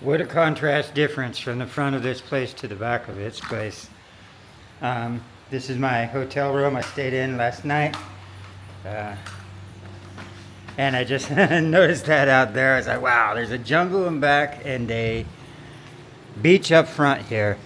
What a contrast difference from the front of this place to the back of its place. This is my hotel room I stayed in last night. And I just noticed that out there. I was like, wow, there's a jungle in back and a beach up front here.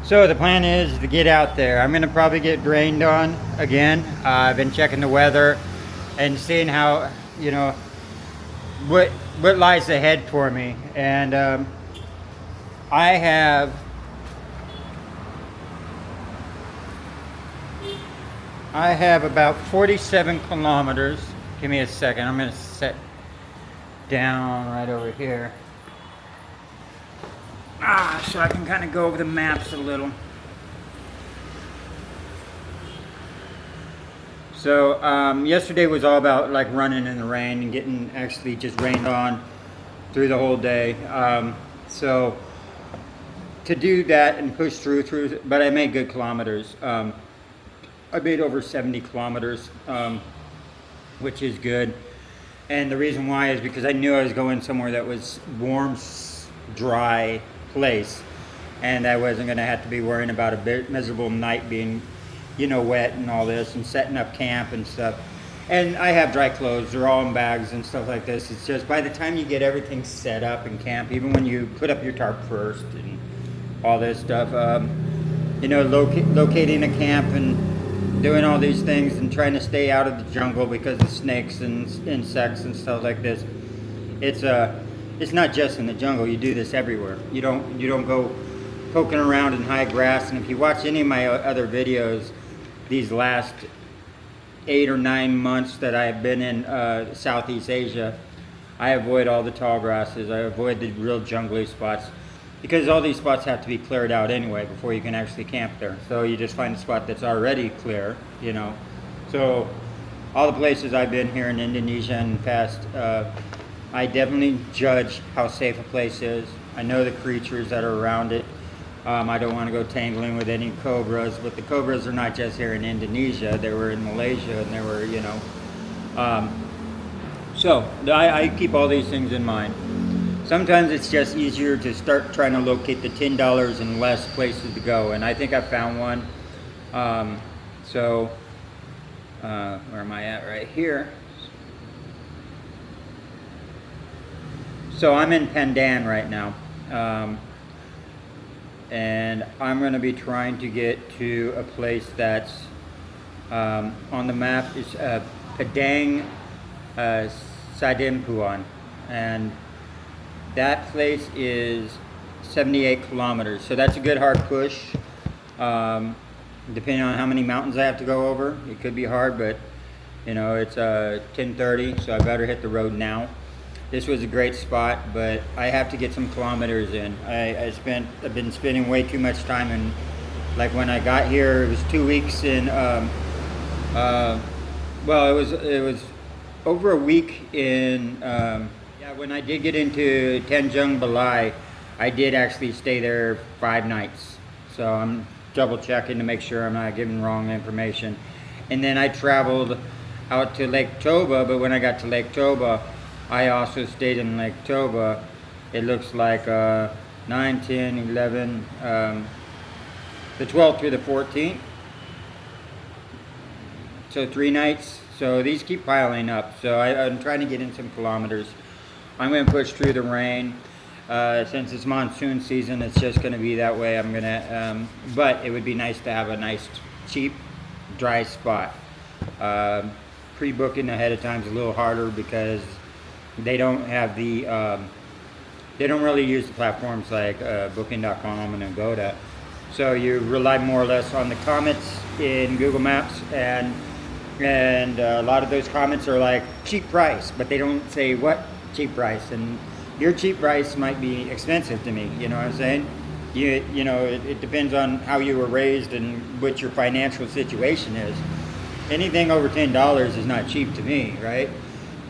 So the plan is to get out there. I'm gonna probably get rained on again. I've been checking the weather and seeing how, you know, what lies ahead for me. And I have about 47 kilometers. Give me a second. I'm gonna set down right over here. So I can kind of go over the maps a little. So yesterday was all about like running in the rain and getting actually just rained on through the whole day. So to do that and push through, but I made good kilometers. I made over 70 kilometers, which is good. And the reason why is because I knew I was going somewhere that was warm, dry place, and I wasn't going to have to be worrying about a miserable night being, you know, wet and all this, and setting up camp and stuff. And I have dry clothes, they're all in bags and stuff like this. It's just by the time you get everything set up in camp, even when you put up your tarp first and all this stuff, you know, locating a camp and doing all these things and trying to stay out of the jungle because of snakes and insects and stuff like this. It's not just in the jungle. You do this everywhere. You don't go poking around in high grass. And if you watch any of my other videos, these last 8 or 9 months that I've been in Southeast Asia, I avoid all the tall grasses. I avoid the real jungly spots because all these spots have to be cleared out anyway before you can actually camp there. So you just find a spot that's already clear, you know. So all the places I've been here in Indonesia in the past, I definitely judge how safe a place is. I know the creatures that are around it. I don't want to go tangling with any cobras, but the cobras are not just here in Indonesia. They were in Malaysia, and they were, you know. So I keep all these things in mind. Sometimes it's just easier to start trying to locate the $10 and less places to go, and I think I found one. Where am I at? Right here. So I'm in Padang right now, and I'm going to be trying to get to a place that's on the map. Is Padang, Sidempuan, and that place is 78 kilometers. So that's a good hard push. Depending on how many mountains I have to go over, it could be hard, but you know, it's 10:30, so I better hit the road now. This was a great spot, but I have to get some kilometers in. I've been spending way too much time in, like when I got here, it was 2 weeks in, well, it was over a week in, yeah, when I did get into Tanjung Balai, I did actually stay there 5 nights. So I'm double checking to make sure I'm not giving wrong information. And then I traveled out to Lake Toba, but when I got to Lake Toba, I also stayed in Lake Toba. It looks like 9, 10, 11, the 12th through the 14th. So 3 nights. So these keep piling up. So I'm trying to get in some kilometers. I'm going to push through the rain. Since it's monsoon season, it's just going to be that way. I'm going to, but it would be nice to have a nice, cheap, dry spot. Pre-booking ahead of time is a little harder because they don't have the, they don't really use the platforms like Booking.com and Agoda. So you rely more or less on the comments in Google Maps, and a lot of those comments are like cheap price, but they don't say what cheap price. And your cheap price might be expensive to me. You know what I'm saying? You know, it depends on how you were raised and what your financial situation is. Anything over $10 is not cheap to me, right?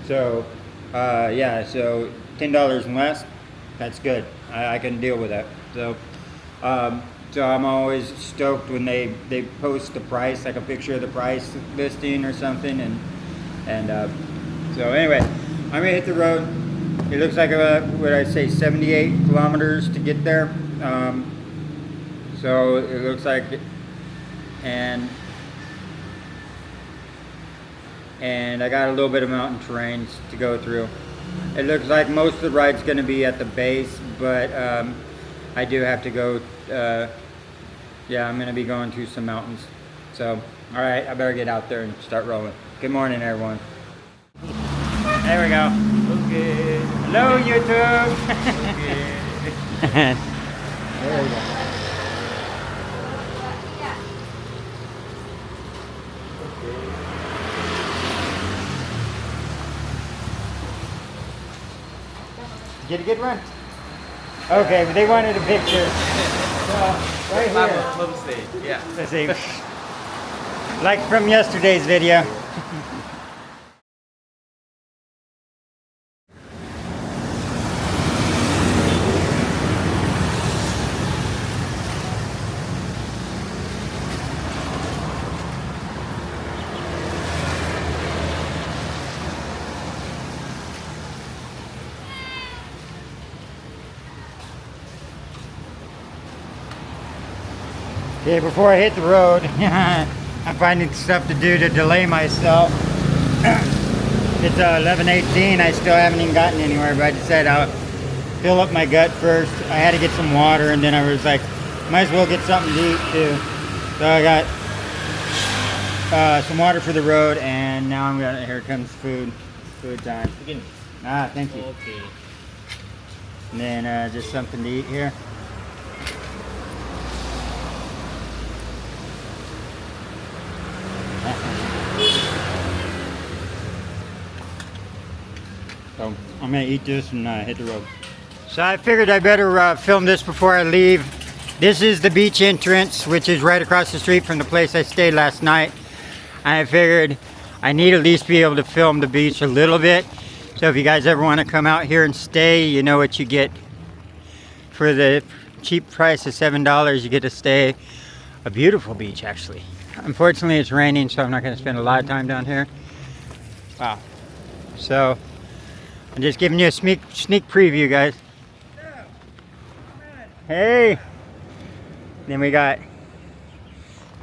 So yeah, so $10 and less, that's good. I can deal with that. So, so I'm always stoked when they post the price, like a picture of the price listing or something, and so anyway, I'm gonna hit the road. It looks like what I say 78 kilometers to get there. So it looks like, and I got a little bit of mountain terrains to go through. It looks like most of the ride's going to be at the base, but I do have to go, yeah, I'm going to be going through some mountains. So, all right, I better get out there and start rolling. Good morning, everyone. There we go. Okay. Hello, YouTube. Okay. There we go. Get a good run. Okay, but they wanted a picture. So, right here. Homestay. Yeah. Let's see. Like from yesterday's video. Okay, before I hit the road, I'm finding stuff to do to delay myself. It's 11:18. I still haven't even gotten anywhere, but I decided I'll fill up my gut first. I had to get some water, and then I was like, might as well get something to eat too. So I got some water for the road, and now here comes food time. Ah, thank you. Okay. And then just something to eat here. So I'm gonna eat this and hit the road. So I figured I better film this before I leave. This is the beach entrance, which is right across the street from the place I stayed last night. I figured I need at least be able to film the beach a little bit. So if you guys ever want to come out here and stay, you know what you get. For the cheap price of $7, you get to stay a beautiful beach, actually. Unfortunately, it's raining, so I'm not going to spend a lot of time down here. Wow. So I'm just giving you a sneak preview, guys. Hey. Then we got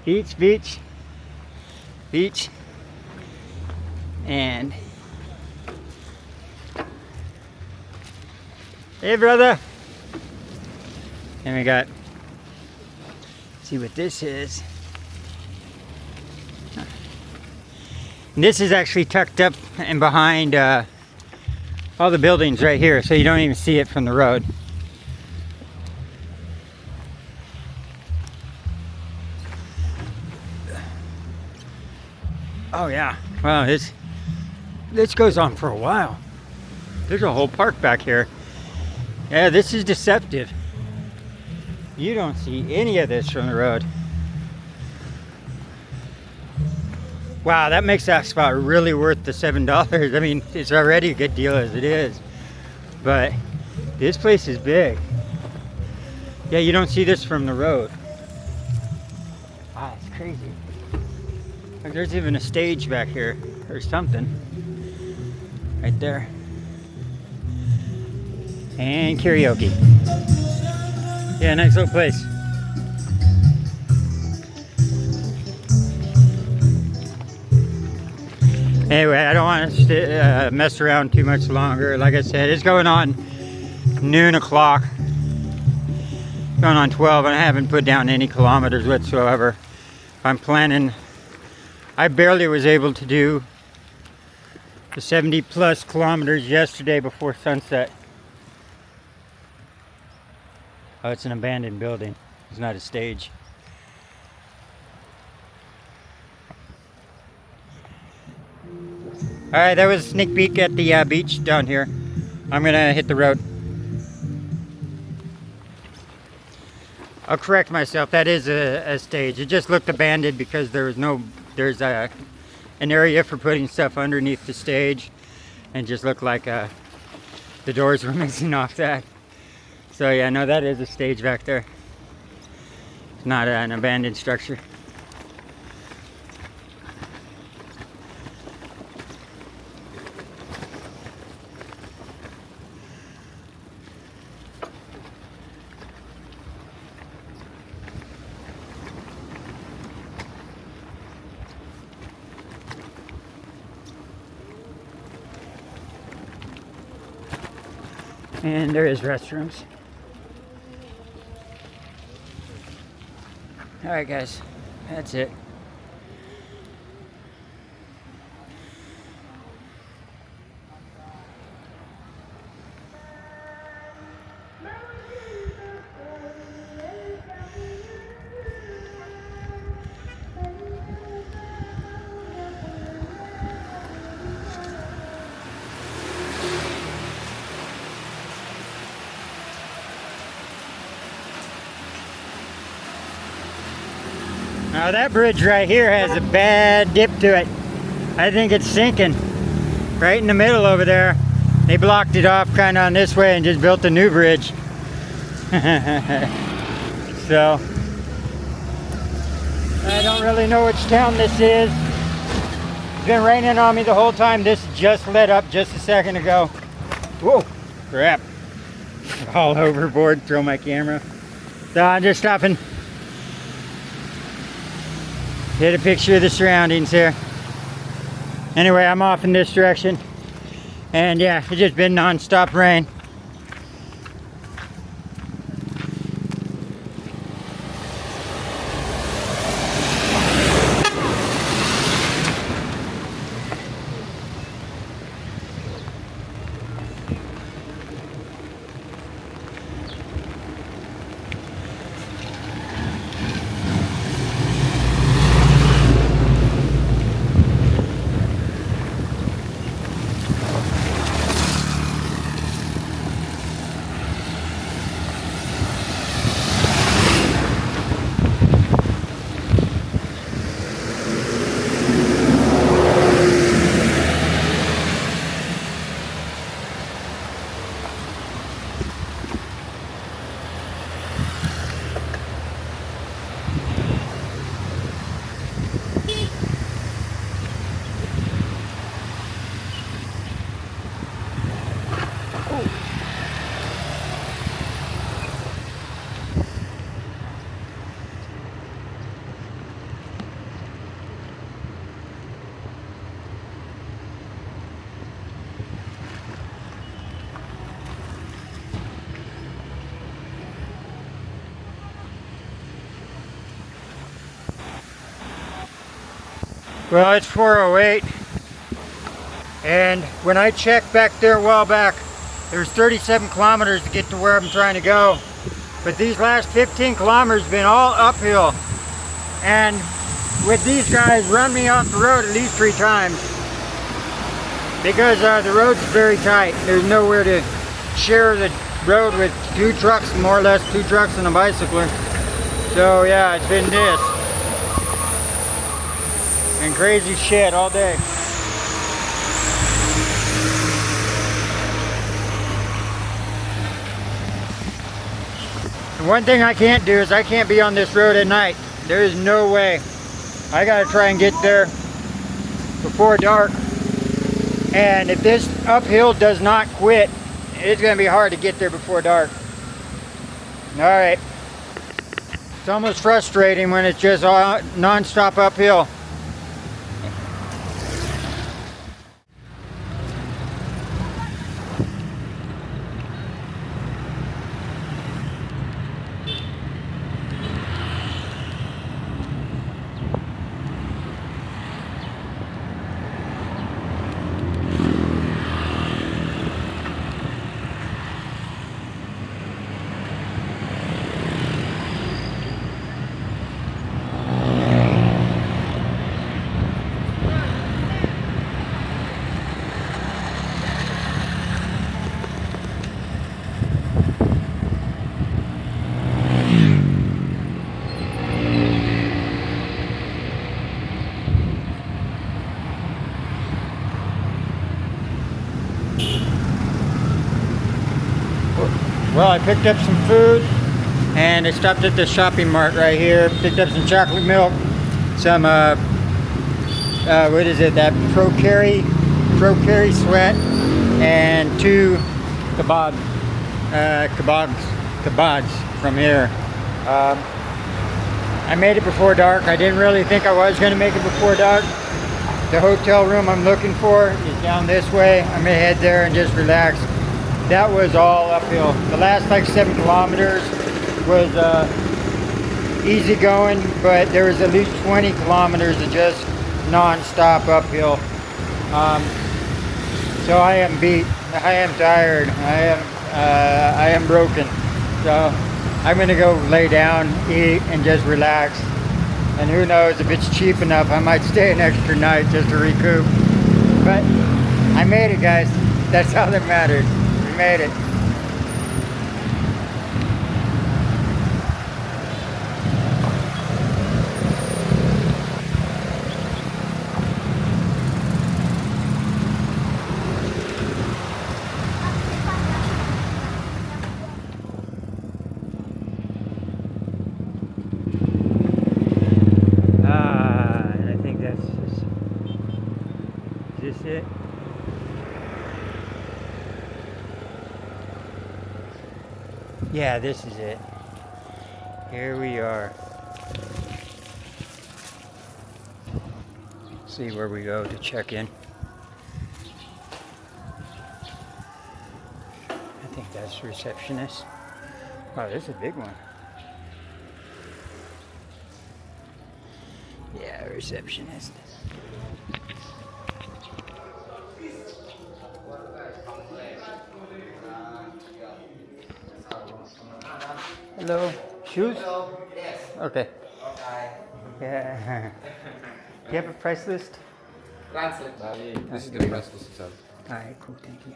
beach, beach, beach, and hey, brother. And we got, see what this is. And this is actually tucked up and behind all the buildings right here, so you don't even see it from the road. Oh yeah, wow, this goes on for a while. There's a whole park back here. Yeah, this is deceptive. You don't see any of this from the road. Wow, that makes that spot really worth the $7. I mean, it's already a good deal as it is, but this place is big. Yeah, you don't see this from the road. Wow, it's crazy. Like, there's even a stage back here or something right there. And karaoke. Yeah, nice little place. Anyway, I don't want to mess around too much longer. Like I said, it's going on noon o'clock. Going on 12, and I haven't put down any kilometers whatsoever. I'm planning, I barely was able to do the 70 plus kilometers yesterday before sunset. Oh, it's an abandoned building. It's not a stage. Alright, that was a sneak peek at the beach down here. I'm gonna hit the road. I'll correct myself, that is a stage. It just looked abandoned because there's an area for putting stuff underneath the stage, and just looked like the doors were missing off that. So yeah, no, that is a stage back there. It's not an abandoned structure. And there is restrooms. All right, guys, that's it. Now that bridge right here has a bad dip to it. I think it's sinking. Right in the middle over there. They blocked it off kind of on this way and just built a new bridge. So, I don't really know which town this is. It's been raining on me the whole time. This just lit up just a second ago. Whoa, crap. All overboard, throw my camera. So I'm just stopping. Get a picture of the surroundings here. Anyway, I'm off in this direction. And yeah, it's just been non-stop rain. Well, it's 4:08, and when I checked back there a while back, there's 37 kilometers to get to where I'm trying to go. But these last 15 kilometers have been all uphill. And with these guys, run me off the road at least 3 times. Because the road's very tight. There's nowhere to share the road with 2 trucks, more or less 2 trucks and a bicycler. So yeah, it's been this. And crazy shit all day. And one thing I can't do is I can't be on this road at night. There is no way. I gotta try and get there before dark. And if this uphill does not quit, it's gonna be hard to get there before dark. Alright. It's almost frustrating when it's just all non-stop uphill. Well, I picked up some food and I stopped at the shopping mart right here. Picked up some chocolate milk, some what is it? That Pro Carry sweat, and 2 kebabs from here. I made it before dark. I didn't really think I was going to make it before dark. The hotel room I'm looking for is down this way. I'm gonna head there and just relax. That was all uphill. The last like 7 kilometers was easy going, but there was at least 20 kilometers of just non-stop uphill. So I am beat. I am tired. I am broken. So I'm gonna go lay down, eat, and just relax. And who knows, if it's cheap enough, I might stay an extra night just to recoup. But I made it, guys. That's all that matters. We made it. Is this it? Yeah, this is it. Here we are. See where we go to check in. I think that's the receptionist. Wow, this is a big one. Yeah, receptionist. Hello. Shoes? Yes. Okay. Okay. Yeah. Do you have a price list? Translate. This is the price list itself. Alright, cool, thank you.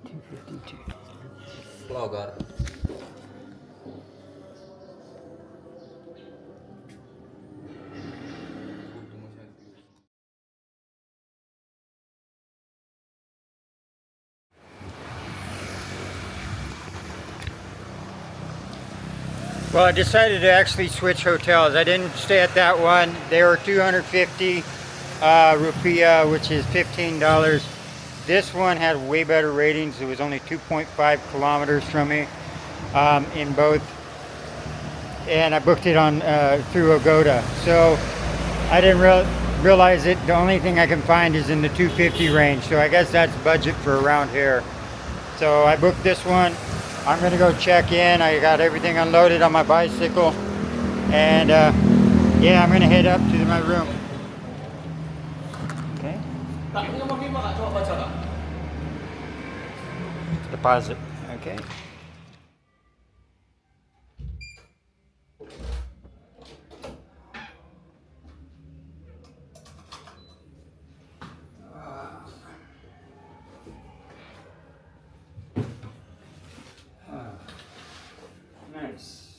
252. Vlogger. Well, I decided to actually switch hotels. I didn't stay at that one. They were 250 rupiah, which is $15. This one had way better ratings. It was only 2.5 kilometers from me in both. And I booked it on through Agoda. So I didn't realize it. The only thing I can find is in the 250 range. So I guess that's budget for around here. So I booked this one. I'm gonna go check in. I got everything unloaded on my bicycle, and yeah, I'm gonna head up to my room. Okay. Deposit. Okay. Nice.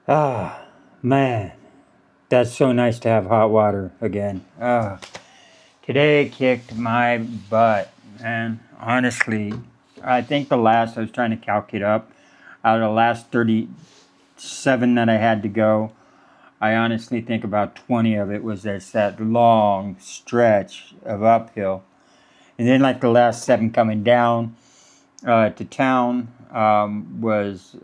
Ah, man, that's so nice to have hot water again. Today kicked my butt, man. Honestly, I think I was trying to calc it up, out of the last 37 that I had to go, I honestly think about 20 of it was that long stretch of uphill. And then like the last 7 coming down to town was,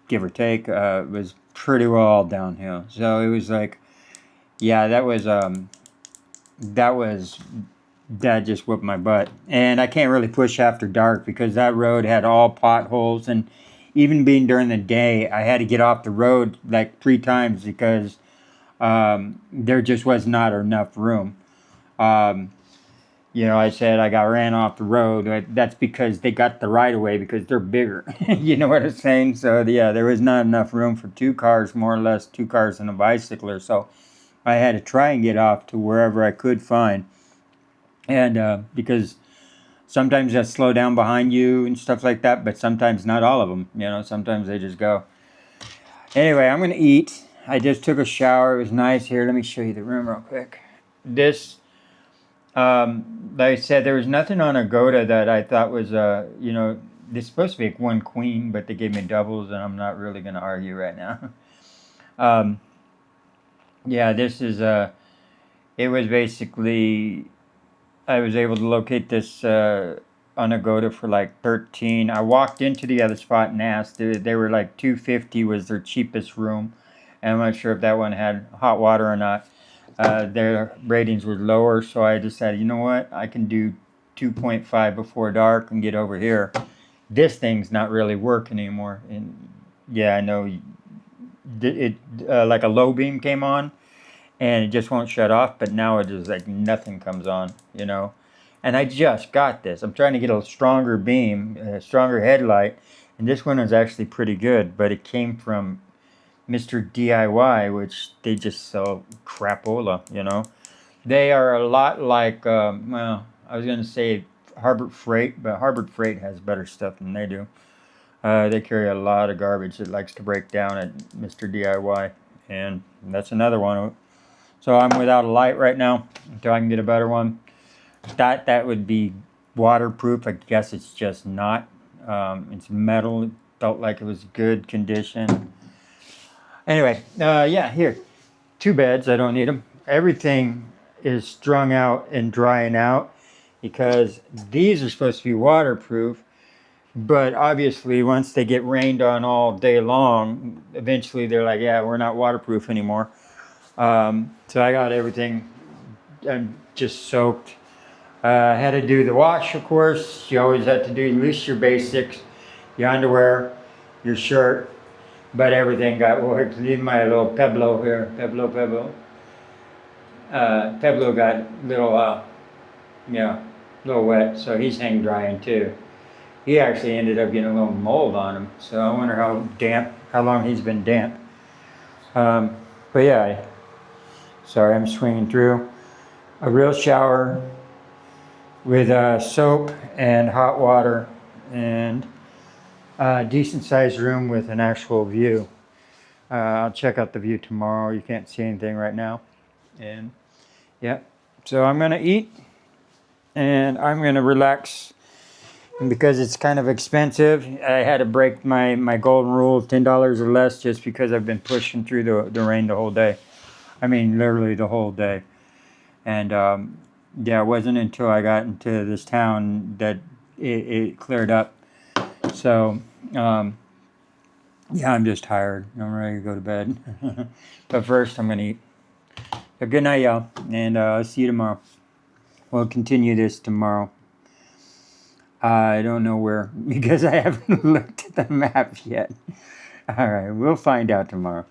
give or take, was pretty well all downhill. So it was like, yeah, that just whipped my butt. And I can't really push after dark because that road had all potholes, and even being during the day, I had to get off the road like 3 times because there just was not enough room. I said I got ran off the road. That's because they got the right of way because they're bigger. You know what I'm saying? So yeah, there was not enough room for 2 cars, more or less 2 cars and a bicycler. So I had to try and get off to wherever I could find. And because sometimes they slow down behind you and stuff like that, but sometimes not all of them. Sometimes they just go. Anyway, I'm gonna eat. I just took a shower. It was nice. Here, let me show you the room real quick. This, like I said, there was nothing on Agoda that I thought was, they're supposed to be one queen, but they gave me doubles, and I'm not really gonna argue right now. Yeah, this is it was basically, I was able to locate this on Agoda for like 13. I walked into the other spot and asked. They were like 250 was their cheapest room. And I'm not sure if that one had hot water or not. Their ratings were lower, so I decided, you know what? I can do 2.5 before dark and get over here. This thing's not really working anymore. And yeah, I know it like a low beam came on and it just won't shut off, but now it is like nothing comes on. And I just got this. I'm trying to get a stronger beam, a stronger headlight, and this one is actually pretty good, but it came from Mr. DIY, which they just sell crapola. They are a lot like, well, I was going to say Harbor Freight, but Harbor Freight has better stuff than they do. They carry a lot of garbage that likes to break down at Mr. DIY, and that's another one. So I'm without a light right now until I can get a better one. That would be waterproof. I guess it's just not. It's metal. It felt like it was good condition. Anyway, yeah, here. 2 beds. I don't need them. Everything is strung out and drying out because these are supposed to be waterproof. But obviously, once they get rained on all day long, eventually they're like, yeah, we're not waterproof anymore. So I got everything just soaked. I had to do the wash, of course. You always have to do at least your basics, your underwear, your shirt, but everything got worked. Even my little Peblo here, Peblo. Peblo got little wet, so he's hang drying too. He actually ended up getting a little mold on him, so I wonder how long he's been damp. But yeah, sorry, I'm swinging through. A real shower with soap and hot water and a decent sized room with an actual view. I'll check out the view tomorrow. You can't see anything right now. And yeah, so I'm gonna eat and I'm gonna relax. And because it's kind of expensive, I had to break my golden rule of $10 or less just because I've been pushing through the rain the whole day. I mean, literally the whole day. And yeah, it wasn't until I got into this town that it cleared up. So yeah, I'm just tired. I'm ready to go to bed. But first, I'm going to eat. So good night, y'all. And I'll see you tomorrow. We'll continue this tomorrow. I don't know where because I haven't looked at the map yet. All right, we'll find out tomorrow.